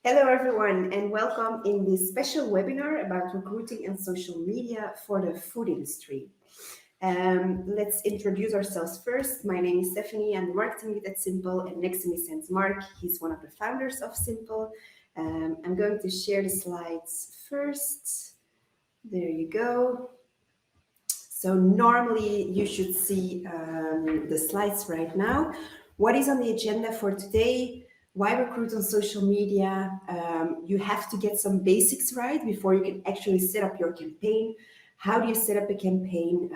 Hello, everyone, and welcome in this special webinar about recruiting and social media for the food industry. Let's introduce ourselves first. My name is Stephanie. I'm the marketing lead at Simple, and next to me stands Mark. He's one of the founders of Simple. I'm going to share the slides first. There you go. So normally you should see the slides right now. What is on the agenda for today? Why recruit on social media? You have to get some basics right before you can actually set up your campaign. How do you set up a campaign?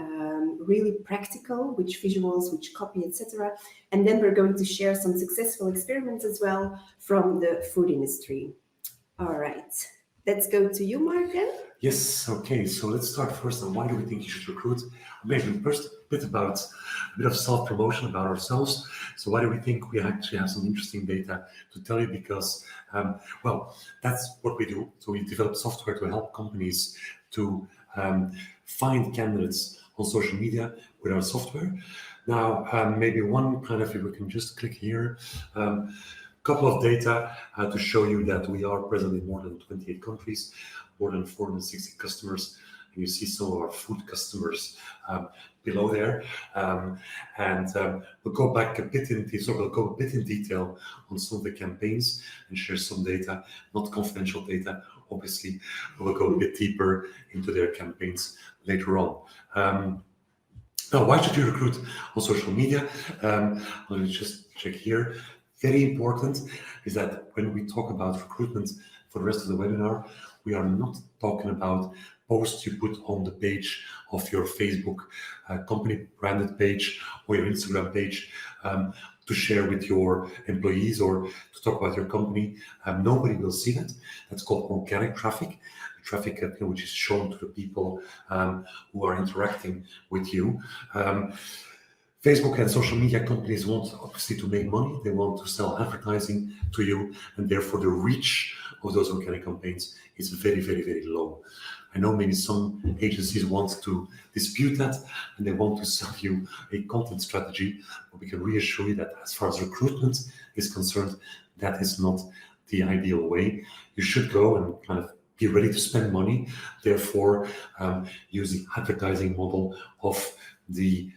Really practical, which visuals, which copy, etc. And then we're going to share some successful experiments as well from the food industry. All right, let's go to you, Mark, then. Yes, okay, so let's start first on why do we think you should recruit? Maybe first a bit of self-promotion about ourselves. So why do we think we actually have some interesting data to tell you? Because, well, that's what we do. So we develop software to help companies to find candidates on social media with our software. Now, maybe one kind of, if we can just click here, couple of data to show you that we are present in more than 28 countries, more than 460 customers. And you see some of our food customers below there. We'll go back a bit in detail, so we'll go a bit in detail on some of the campaigns and share some data, not confidential data, obviously. We'll go a bit deeper into their campaigns later on. Now, why should you recruit on social media? Let me just check here. Very important is that when we talk about recruitment for the rest of the webinar, we are not talking about posts you put on the page of your Facebook company branded page or your Instagram page to share with your employees or to talk about your company. Nobody will see that. That's called organic traffic. Traffic which is shown to the people who are interacting with you. Facebook and social media companies want obviously to make money. They want to sell advertising to you, and therefore the reach of those organic campaigns is very, very, very low. I know maybe some agencies want to dispute that and they want to sell you a content strategy, but we can reassure you that as far as recruitment is concerned, that is not the ideal way. You should go and kind of be ready to spend money, therefore use the advertising model of the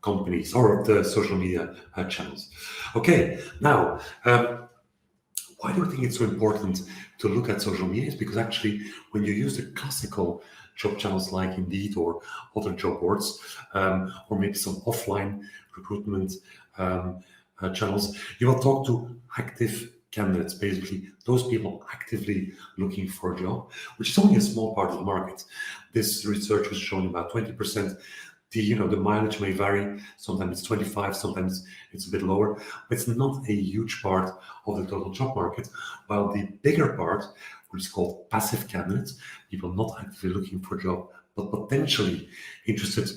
companies or the social media channels. Okay, now, why do I think it's so important to look at social media? Is because actually, when you use the classical job channels like Indeed or other job boards, or maybe some offline recruitment channels, you will talk to active candidates, basically those people actively looking for a job, which is only a small part of the market. This research was showing about 20%. The mileage may vary. Sometimes it's 25, sometimes it's a bit lower. But it's not a huge part of the total job market. While the bigger part, which is called passive candidates, people not actively looking for a job, but potentially interested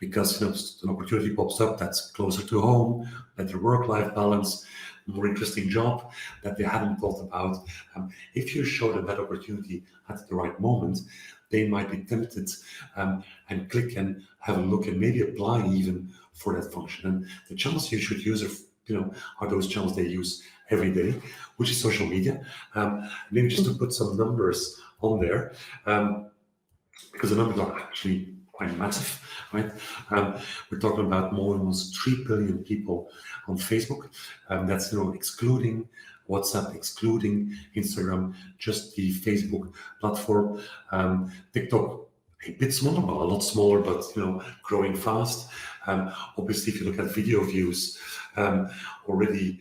because an opportunity pops up that's closer to home, better work-life balance, more interesting job that they hadn't thought about. If you show them that opportunity at the right moment, they might be tempted and click and have a look and maybe apply even for that function. And the channels you should use are those channels they use every day, which is social media. Maybe just to put some numbers on there, because the numbers are actually quite massive, right? We're talking about almost 3 billion people on Facebook. That's excluding WhatsApp, excluding Instagram, just the Facebook platform. TikTok, a bit smaller, well, a lot smaller, but growing fast. Obviously, if you look at video views, already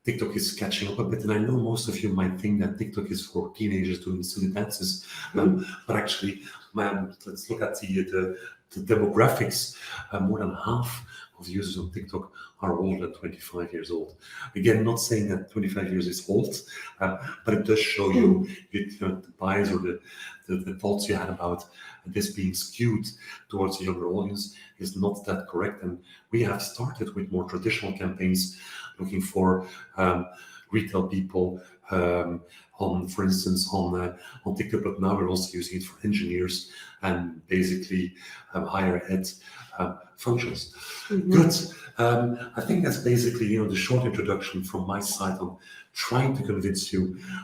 TikTok is catching up a bit, and I know most of you might think that TikTok is for teenagers doing silly dances, but actually, let's look at the demographics. More than half of users on TikTok are older than 25 years old. Again, not saying that 25 years is old, but it does show you the bias or the thoughts you had about this being skewed towards a younger audience is not that correct. And we have started with more traditional campaigns looking for retail people, for instance, on TikTok, but now we're also using it for engineers and basically higher ed functions. Good. I think that's basically the short introduction from my side on trying to convince you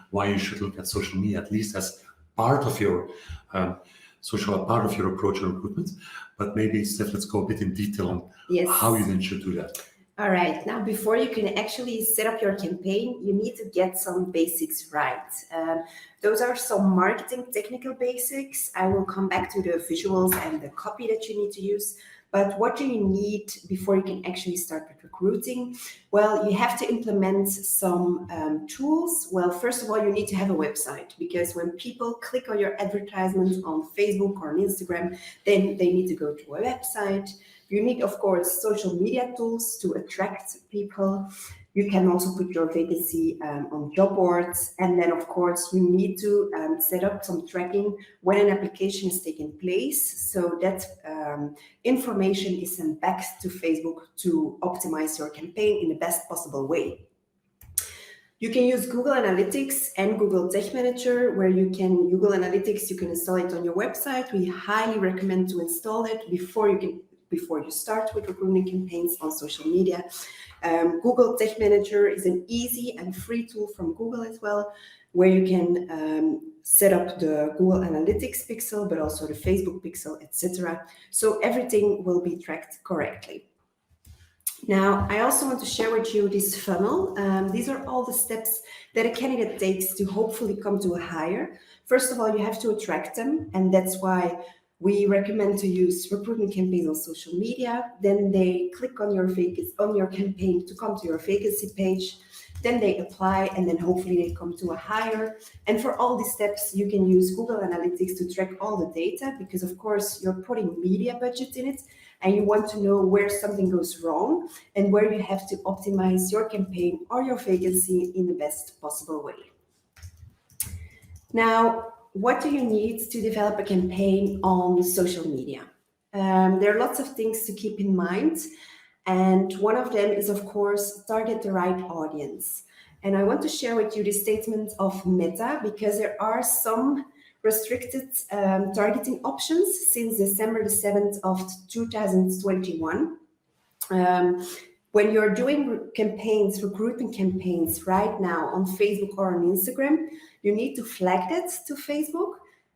why you should look at social media, at least as part of your part of your approach and recruitment. But maybe, Steph, let's go a bit in detail on how you then should do that. All right. Now, before you can actually set up your campaign, you need to get some basics right. Those are some marketing technical basics. I will come back to the visuals and the copy that you need to use. But what do you need before you can actually start with recruiting? Well, you have to implement some tools. Well, first of all, you need to have a website, because when people click on your advertisements on Facebook or on Instagram, then they need to go to a website. You need, of course, social media tools to attract people. You can also put your vacancy on job boards. And then, of course, you need to set up some tracking when an application is taking place, so that information is sent back to Facebook to optimize your campaign in the best possible way. You can use Google Analytics and Google Tag Manager, where Google Analytics, you can install it on your website. We highly recommend to install it before you start with recruitment campaigns on social media. Google Tag Manager is an easy and free tool from Google as well, where you can set up the Google Analytics pixel, but also the Facebook pixel, etc. So everything will be tracked correctly. Now, I also want to share with you this funnel. These are all the steps that a candidate takes to hopefully come to a hire. First of all, you have to attract them, and that's why we recommend to use recruitment campaigns on social media. Then they click on your campaign to come to your vacancy page. Then they apply, and then hopefully they come to a hire. And for all these steps, you can use Google Analytics to track all the data, because of course you're putting media budget in it, and you want to know where something goes wrong and where you have to optimize your campaign or your vacancy in the best possible way. Now, what do you need to develop a campaign on social media? There are lots of things to keep in mind. And one of them is, of course, target the right audience. And I want to share with you the statement of Meta, because there are some restricted targeting options since December the 7th of 2021. When you're doing campaigns, recruitment campaigns right now on Facebook or on Instagram, you need to flag that to Facebook,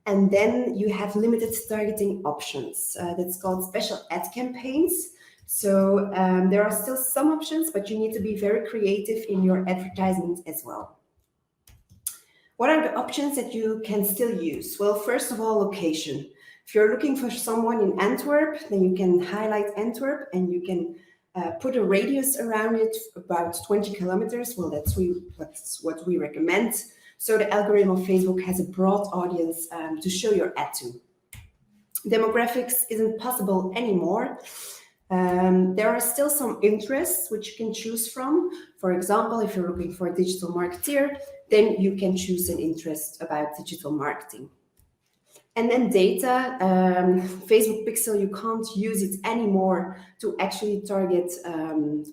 and then you have limited targeting options. That's called special ad campaigns. So there are still some options, but you need to be very creative in your advertisements as well. What are the options that you can still use? Well, first of all, location. If you're looking for someone in Antwerp, then you can highlight Antwerp, and you can put a radius around it about 20 kilometers. Well, that's what we recommend. So the algorithm of Facebook has a broad audience to show your ad to. Demographics isn't possible anymore. There are still some interests which you can choose from. For example, if you're looking for a digital marketeer, then you can choose an interest about digital marketing. And then data, Facebook Pixel, you can't use it anymore to actually target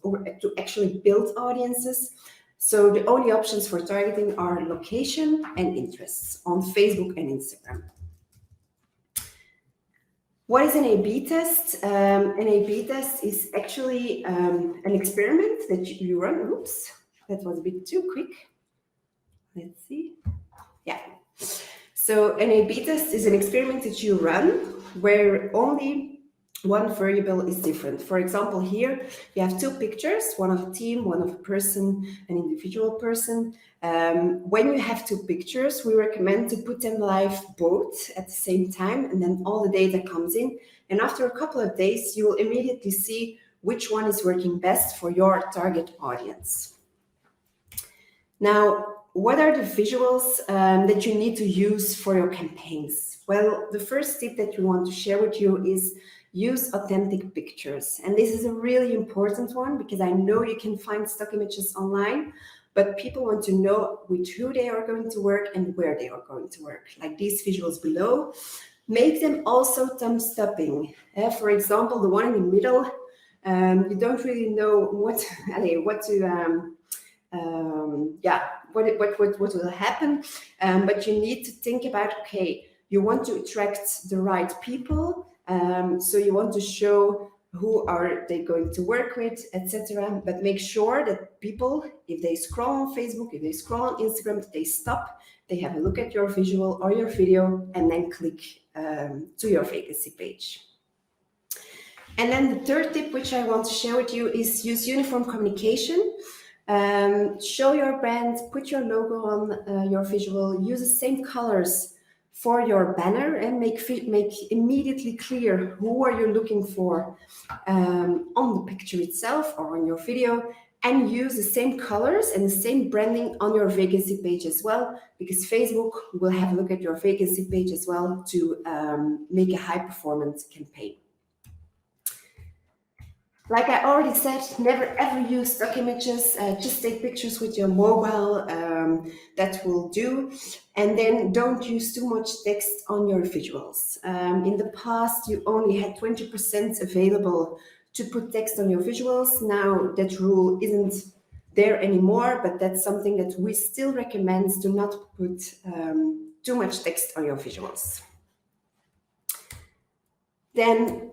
or to actually build audiences. So the only options for targeting are location and interests on Facebook and Instagram. What is an A/B test? An A/B test is actually an experiment that you run. Oops, that was a bit too quick. Let's see. Yeah. So an A/B test is an experiment that you run where only one variable is different. For example, here you have two pictures, one of a team, one of a person, an individual person. When you have two pictures, we recommend to put them live both at the same time, and then all the data comes in. And after a couple of days, you will immediately see which one is working best for your target audience. Now, what are the visuals that you need to use for your campaigns? Well, the first tip that we want to share with you is use authentic pictures. And this is a really important one, because I know you can find stock images online, but people want to know with who they are going to work and where they are going to work, like these visuals below. Make them also thumb-stopping. For example, the one in the middle, you don't really know what to what will happen. But you need to think about, okay, you want to attract the right people, so you want to show who are they going to work with, etc. But make sure that people, if they scroll on Facebook, if they scroll on Instagram, they stop, they have a look at your visual or your video, and then click to your vacancy page. And then the third tip, which I want to share with you, is use uniform communication. Show your brand, put your logo on your visual, use the same colors for your banner, and make immediately clear who are you looking for on the picture itself or on your video, and use the same colors and the same branding on your vacancy page as well, because Facebook will have a look at your vacancy page as well to make a high performance campaign. Like I already said, never ever use stock images, just take pictures with your mobile, that will do. And then don't use too much text on your visuals. In the past, you only had 20% available to put text on your visuals. Now that rule isn't there anymore, but that's something that we still recommend. Do not put too much text on your visuals. Then,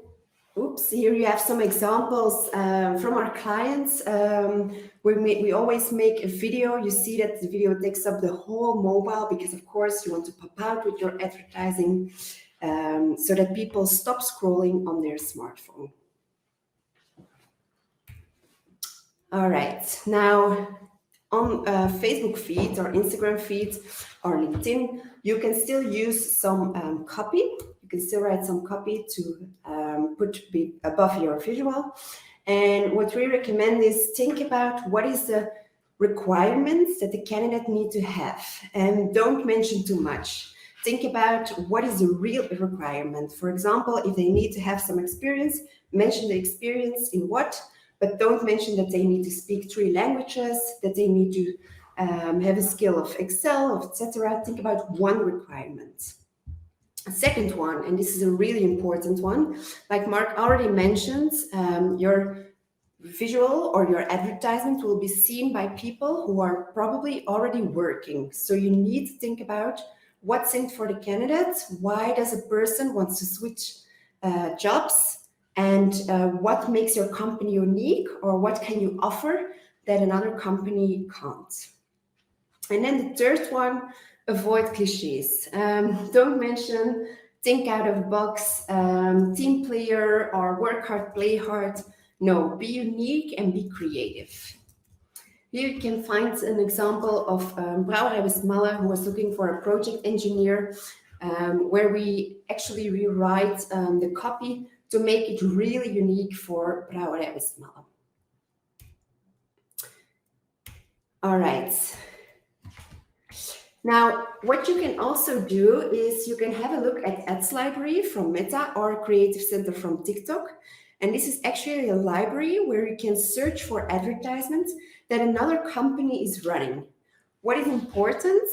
here you have some examples from our clients. We always make a video. You see that the video takes up the whole mobile because, of course, you want to pop out with your advertising so that people stop scrolling on their smartphone. All right, now on Facebook feed or Instagram feed or LinkedIn, you can still use some copy. You can still write some copy to put above your visual. And what we recommend is think about what is the requirements that the candidate need to have, and don't mention too much. Think about what is the real requirement. For example, if they need to have some experience, mention the experience in what, but don't mention that they need to speak 3 languages, that they need to have a skill of Excel, etc. Think about one requirement. A second one, and this is a really important one, like Mark already mentioned, your visual or your advertisement will be seen by people who are probably already working. So you need to think about what's in it for the candidate, why does a person want to switch jobs, and what makes your company unique, or what can you offer that another company can't. And then the third one, avoid cliches. Don't mention think out of the box, team player, or work hard, play hard. No, be unique and be creative. Here you can find an example of Brouwerij Westmalle, who was looking for a project engineer, where we actually rewrite the copy to make it really unique for Brouwerij Westmalle. All right. Now, what you can also do is you can have a look at Ads Library from Meta or Creative Center from TikTok. And this is actually a library where you can search for advertisements that another company is running. What is important?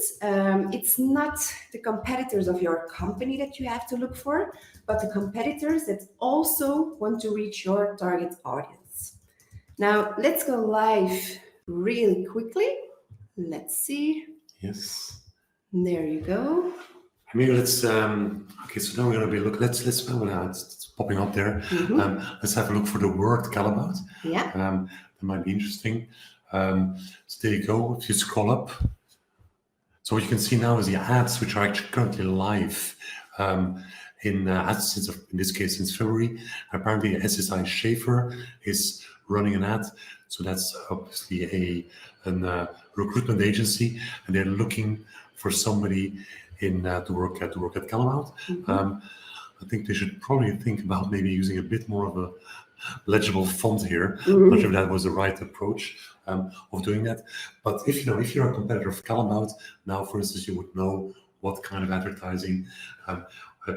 It's not the competitors of your company that you have to look for, but the competitors that also want to reach your target audience. Now, let's go live really quickly. Let's see. Yes. There you go. Maybe let's, okay, so now we're going to be looking, it's popping up there. Mm-hmm. Let's have a look for the word Calabout. Yeah. That might be interesting. So there you go. If you scroll up, so what you can see now is the ads which are actually currently live in ads since, in this case, since February. Apparently, SSI Schaefer is running an ad. So that's obviously a recruitment agency, and they're looking for somebody in to work at Calabout. Mm-hmm. I think they should probably think about maybe using a bit more of a legible font here. Mm-hmm. I'm not sure if that was the right approach of doing that. But if you're a competitor of Calabout, now for instance, you would know what kind of advertising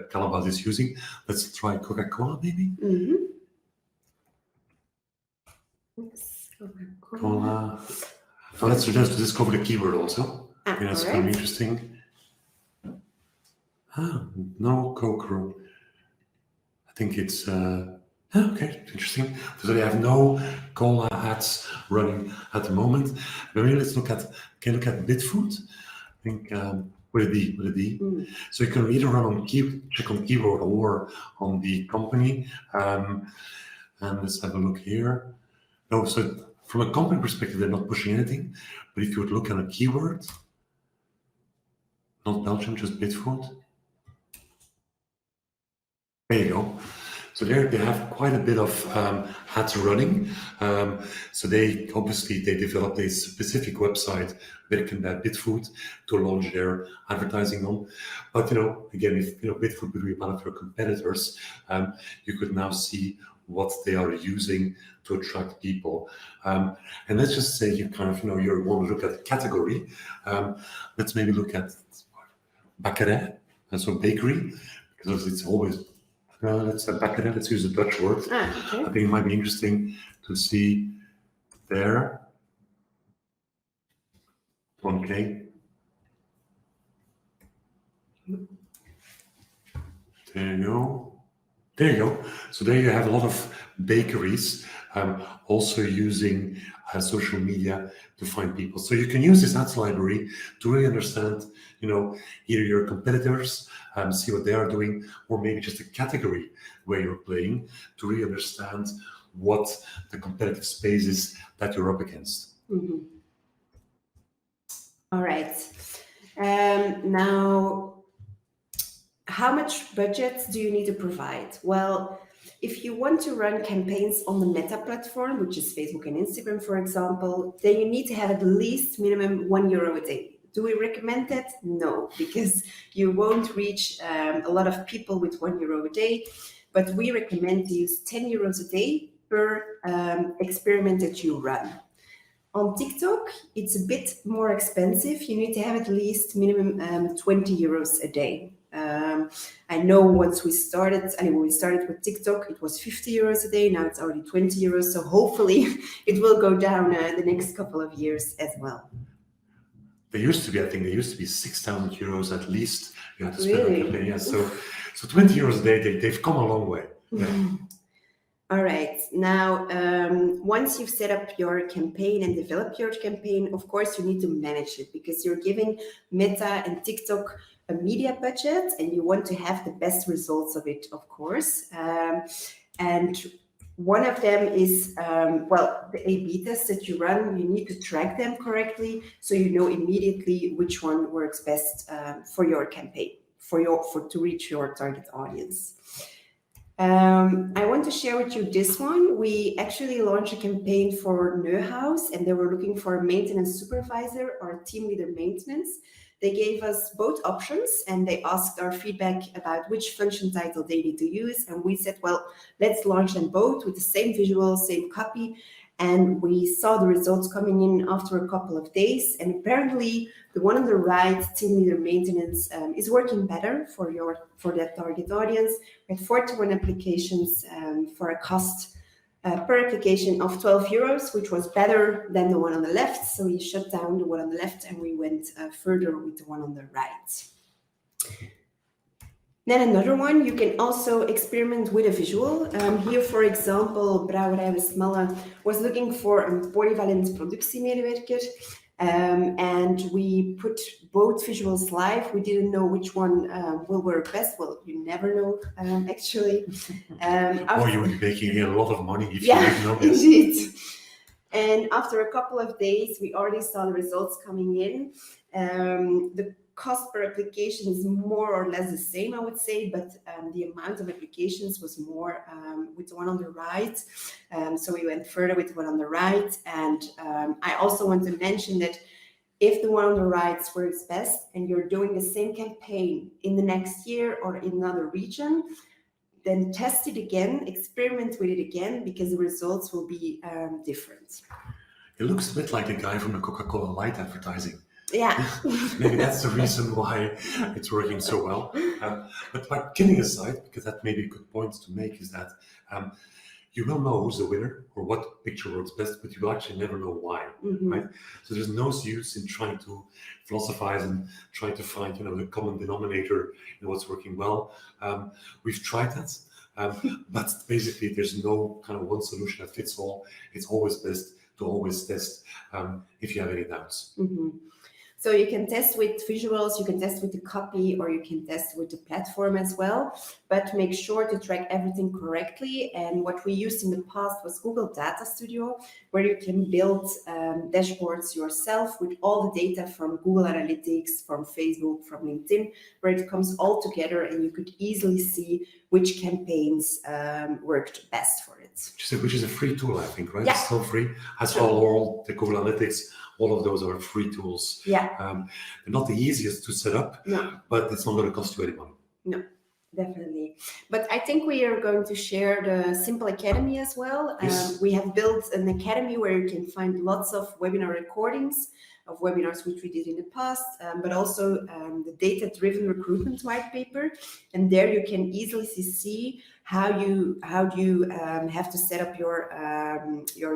Calabout is using. Let's try Coca-Cola, maybe. Mm-hmm. Cola. Oh, let's just discover the keyword also. That's kind of interesting. No Coke. I think it's Okay, interesting. So they have no cola ads running at the moment. Maybe let's look at Bitfood. I think with a D. So you can either run on check on keyword or on the company. And let's have a look here. No, so from a company perspective, they're not pushing anything. But if you would look at a keyword, not Belgium, just Bitfood. There you go. So there they have quite a bit of ads running. So they obviously they developed a specific website where you can buy Bitfood to launch their advertising on. But again, if Bitfood would be one of your competitors, you could now see what they are using to attract people. And let's just say you you want to look at the category. Let's maybe look at bakkerij, so bakery, because it's always let's bakkerij. Let's use the Dutch word. Okay. I think it might be interesting to see there. 1K. There you go. There you go. So there you have a lot of bakeries also using social media to find people. So you can use this ads library to really understand, either your competitors, see what they are doing, or maybe just a category where you're playing to really understand what the competitive space is that you're up against. Mm-hmm. All right. Now, how much budget do you need to provide? Well, if you want to run campaigns on the Meta platform, which is Facebook and Instagram, for example, then you need to have at least minimum €1 a day. Do we recommend that? No, because you won't reach a lot of people with €1 a day. But we recommend to use €10 a day per experiment that you run. On TikTok, it's a bit more expensive. You need to have at least minimum €20 a day. I know once we started, when we started with TikTok, it was €50 a day. Now it's already €20. So hopefully it will go down the next couple of years as well. They used to be, I think, €6,000 at least. You had to spend Really? on campaign. Yeah, so €20 a day. They've come a long way. Yeah. All right. Now, once you've set up your campaign and developed your campaign, of course, you need to manage it because you're giving Meta and TikTok a media budget and you want to have the best results of it, of course. And one of them is, the A/B tests that you run, you need to track them correctly so you know immediately which one works best for your campaign, to reach your target audience. I want to share with you this one. We actually launched a campaign for Neuhaus and they were looking for a maintenance supervisor or team leader maintenance. They gave us both options and they asked our feedback about which function title they need to use. And we said, well, let's launch them both with the same visual, same copy. And we saw the results coming in after a couple of days. And apparently the one on the right, team leader maintenance, is working better for that target audience. We had 41 applications for a cost per application of €12, which was better than the one on the left. So we shut down the one on the left and we went further with the one on the right. Then another one, you can also experiment with a visual. Here, for example, Brouwerij Westmalle was looking for a polyvalent productiemedewerker. And we put both visuals live. We didn't know which one will work best. Well, you never know, actually. Or you would be making a lot of money if you didn't know this. Indeed. And after a couple of days, we already saw the results coming in. The cost per application is more or less the same, I would say, but the amount of applications was more with the one on the right. So we went further with the one on the right. And I also want to mention that if the one on the right works best and you're doing the same campaign in the next year or in another region, then test it again, experiment with it again, because the results will be different. It looks a bit like the guy from the Coca-Cola Light advertising. Yeah. Maybe that's the reason why it's working so well. But kidding aside, because that may be a good point to make, is that you will know who's the winner or what picture works best, but you will actually never know why, right? So there's no use in trying to philosophize and trying to find, the common denominator in what's working well. We've tried that. But basically, there's no kind of one solution that fits all. It's always best to always test if you have any doubts. Mhm. So you can test with visuals, you can test with the copy, or you can test with the platform as well, but make sure to track everything correctly. And what we used in the past was Google Data Studio, where you can build dashboards yourself with all the data from Google Analytics, from Facebook, from LinkedIn, where it comes all together and you could easily see which campaigns worked best for it. Which is a free tool, I think, right? Yeah. It's still free. As Sure. all the Google Analytics, all of those are free tools. Yeah. They're not the easiest to set up, No. but it's not going to cost you any money. No, definitely. But I think we are going to share the Simple Academy as well. Yes. We have built an academy where you can find lots of webinar recordings of webinars which we did in the past, but also the data-driven recruitment white paper. And there you can easily see how you have to set up your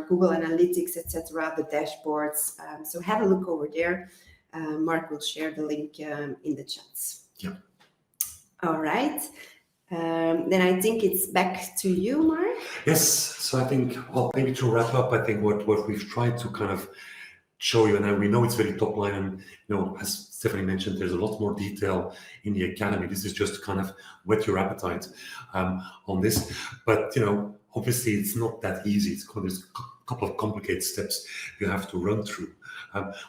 Google Analytics, etc., the dashboards. So have a look over there. Mark will share the link in the chats. Yeah. All right. Then I think it's back to you, Mark. Yes. So I think, well, maybe to wrap up, I think what we've tried to kind of show you, and we know it's very top line, and as Stephanie mentioned, there's a lot more detail in the academy. This is just to kind of whet your appetite on this. But obviously, it's not that easy. There's a couple of complicated steps you have to run through,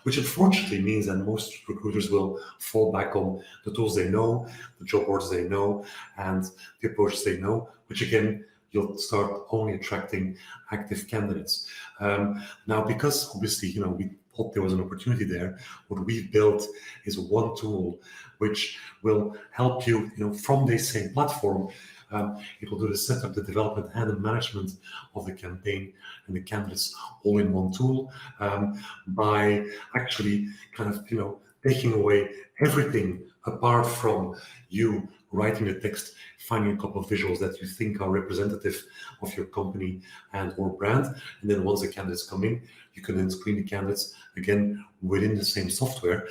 which unfortunately means that most recruiters will fall back on the tools they know, the job boards they know, and the approaches they know, which again, you'll start only attracting active candidates. Now, because obviously, we thought there was an opportunity there, what we've built is one tool which will help you, from the same platform. It will do the setup, the development, and the management of the campaign and the candidates all in one tool, by actually kind of, taking away everything apart from you writing the text, finding a couple of visuals that you think are representative of your company and or brand. And then once the candidates come in, you can then screen the candidates again within the same software.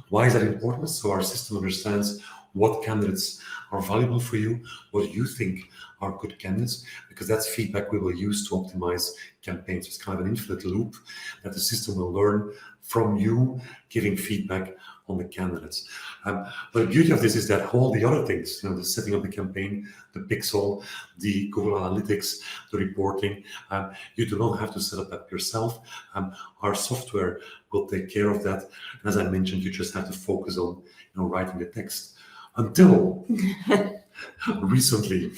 Why is that important? So our system understands what candidates are valuable for you, what you think are good candidates, because that's feedback we will use to optimize campaigns. It's kind of an infinite loop that the system will learn from you giving feedback on the candidates. But the beauty of this is that all the other things, the setting up the campaign, the pixel, the Google Analytics, the reporting, you do not have to set up that yourself. Our software will take care of that. And as I mentioned, you just have to focus on writing the text. Until recently,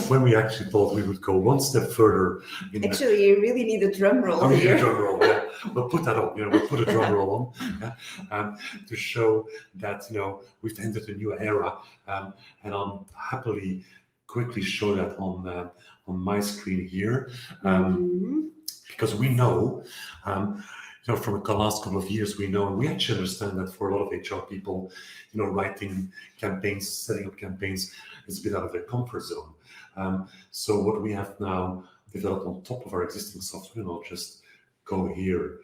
when we actually thought we would go one step further. Actually, you really need a drum roll here. A drum roll, yeah. We'll put that on. We'll put a drum roll on to show that we've entered a new era, and I'll happily quickly show that on my screen here, because we know. From the last couple of years, we know, and we actually understand that for a lot of HR people, writing campaigns, setting up campaigns is a bit out of their comfort zone. So what we have now developed on top of our existing software, and I'll just go here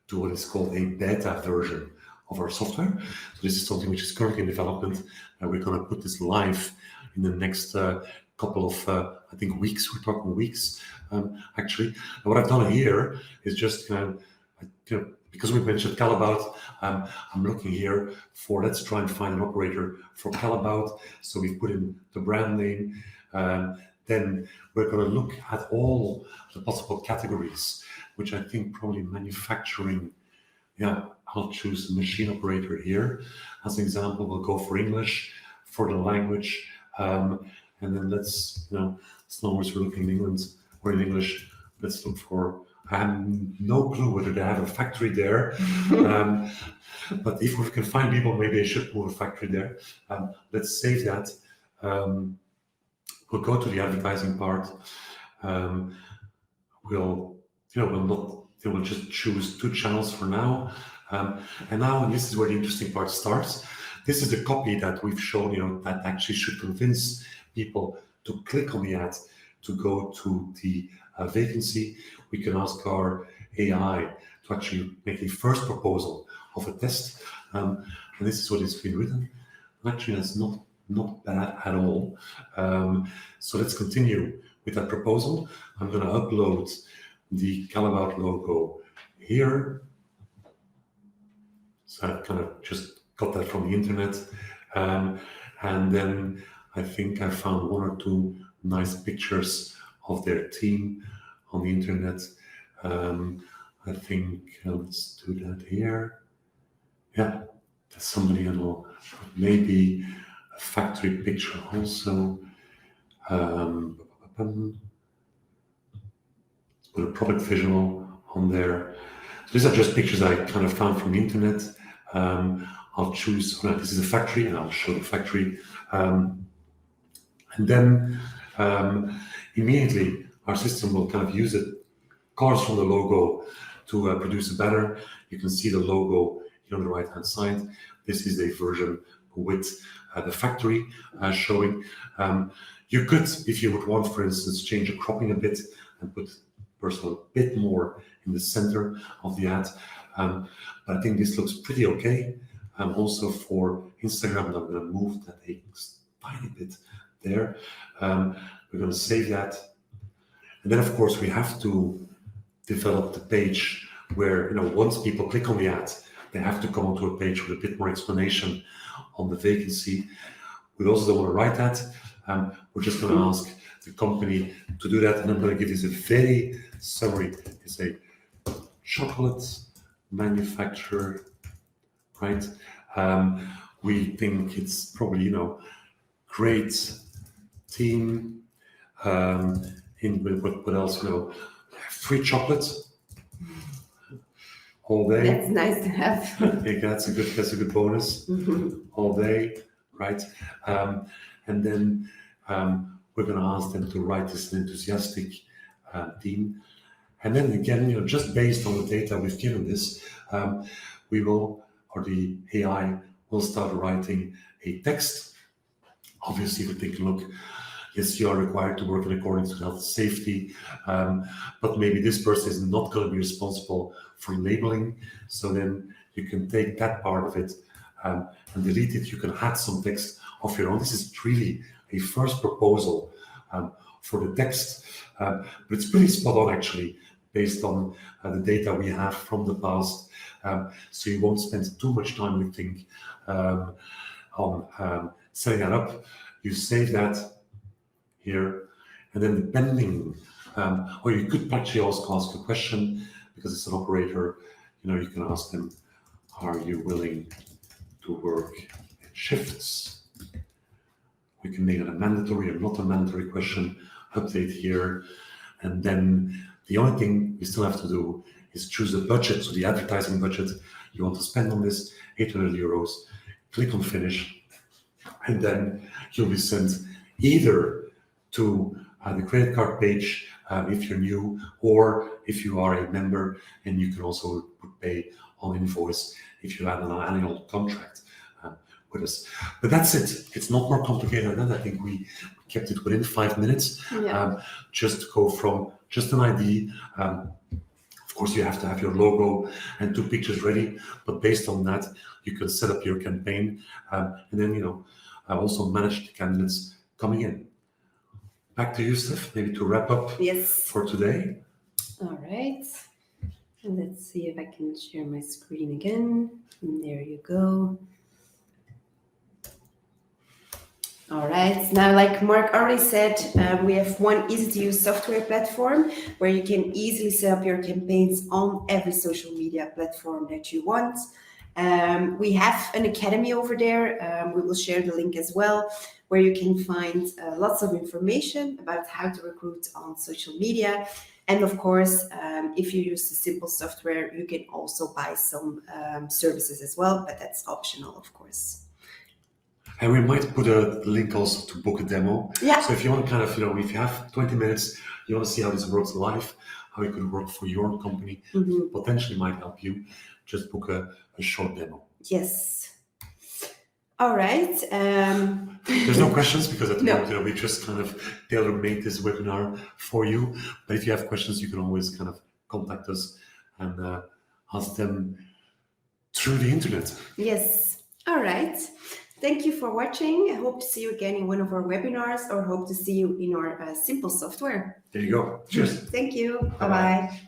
to what is called a beta version of our software. So this is something which is currently in development, and we're going to put this live in the next couple of, I think, weeks. We're talking weeks, actually. And what I've done here is just because we mentioned Calabout, I'm looking here for, let's try and find an operator for Calabout. So we've put in the brand name. Then we're going to look at all the possible categories, which I think probably manufacturing. Yeah, I'll choose the machine operator here. As an example, we'll go for English, for the language. And then let's, as long as we're looking in England or in English, let's look for, I have no clue whether they have a factory there. But if we can find people, maybe they should move a factory there. Let's save that. We'll go to the advertising part. We'll just choose 2 channels for now. And now this is where the interesting part starts. This is the copy that we've shown, that actually should convince people to click on the ad to go to the vacancy. We can ask our AI to actually make a first proposal of a test. And this is what it's been written. And actually, that's not not bad at all. So let's continue with that proposal. I'm going to upload the Callebaut logo here. So I've kind of just got that from the internet. And then I think I found one or two nice pictures of their team on the internet. I think let's do that here. Yeah, there's somebody, maybe a factory picture also. Put a product visual on there. So these are just pictures I kind of found from the internet. I'll choose, this is a factory, and I'll show the factory. And then immediately our system will kind of use it, cards from the logo to produce a banner. You can see the logo here on the right hand side. This is a version with the factory showing. You could, if you would want, for instance, change the cropping a bit and put personal a bit more in the center of the ad. But I think this looks pretty okay. Also for Instagram, I'm going to move that a tiny bit there. We're going to save that. And then, of course, we have to develop the page where, once people click on the ad, they have to come onto a page with a bit more explanation on the vacancy. We also don't want to write that. We're just going to ask the company to do that. And I'm going to give this a very summary. It's a chocolate manufacturer, right? We think it's probably, great team. What else? Free chocolate all day. That's nice to have. Yeah, that's a good bonus. All day, right? And then we're going to ask them to write this enthusiastic team. And then again, just based on the data we've given this, we will, or the AI will start writing a text. Obviously, we take a look. Yes, you are required to work in accordance to health and safety, but maybe this person is not going to be responsible for labeling. So then you can take that part of it and delete it. You can add some text of your own. This is really a first proposal for the text, but it's pretty spot on actually, based on the data we have from the past. So you won't spend too much time, we think, on setting that up. You save that here, and then depending, or you could actually also ask a question, because it's an operator, you can ask them, are you willing to work in shifts? We can make it a mandatory or not a mandatory question, update here, and then the only thing we still have to do is choose a budget, so the advertising budget you want to spend on this, 800 euros, click on finish, and then you'll be sent either to the credit card page if you're new, or if you are a member, and you can also pay on invoice if you have an annual contract with us. But that's it. It's not more complicated than that. I think we kept it within 5 minutes. Yeah. Just to go from just an ID. Of course, you have to have your logo and 2 pictures ready, but based on that, you can set up your campaign, and then also manage the candidates coming in. Back to you, Steph, maybe to wrap up for today. All right. And let's see if I can share my screen again. And there you go. All right. Now, like Mark already said, we have one easy-to-use software platform where you can easily set up your campaigns on every social media platform that you want. We have an academy over there. We will share the link as well, where you can find lots of information about how to recruit on social media. And of course, if you use the simple software, you can also buy some services as well, but that's optional, of course. And we might put a link also to book a demo. Yeah. So if you want to kind of, if you have 20 minutes, you want to see how this works live, how it could work for your company, potentially might help you, just book a short demo. Yes. All right. There's no questions because at the moment, we just kind of tailor-made this webinar for you. But if you have questions, you can always kind of contact us and ask them through the internet. Yes. All right. Thank you for watching. I hope to see you again in one of our webinars or hope to see you in our simple software. There you go. Cheers. Thank you. Bye-bye. Bye-bye.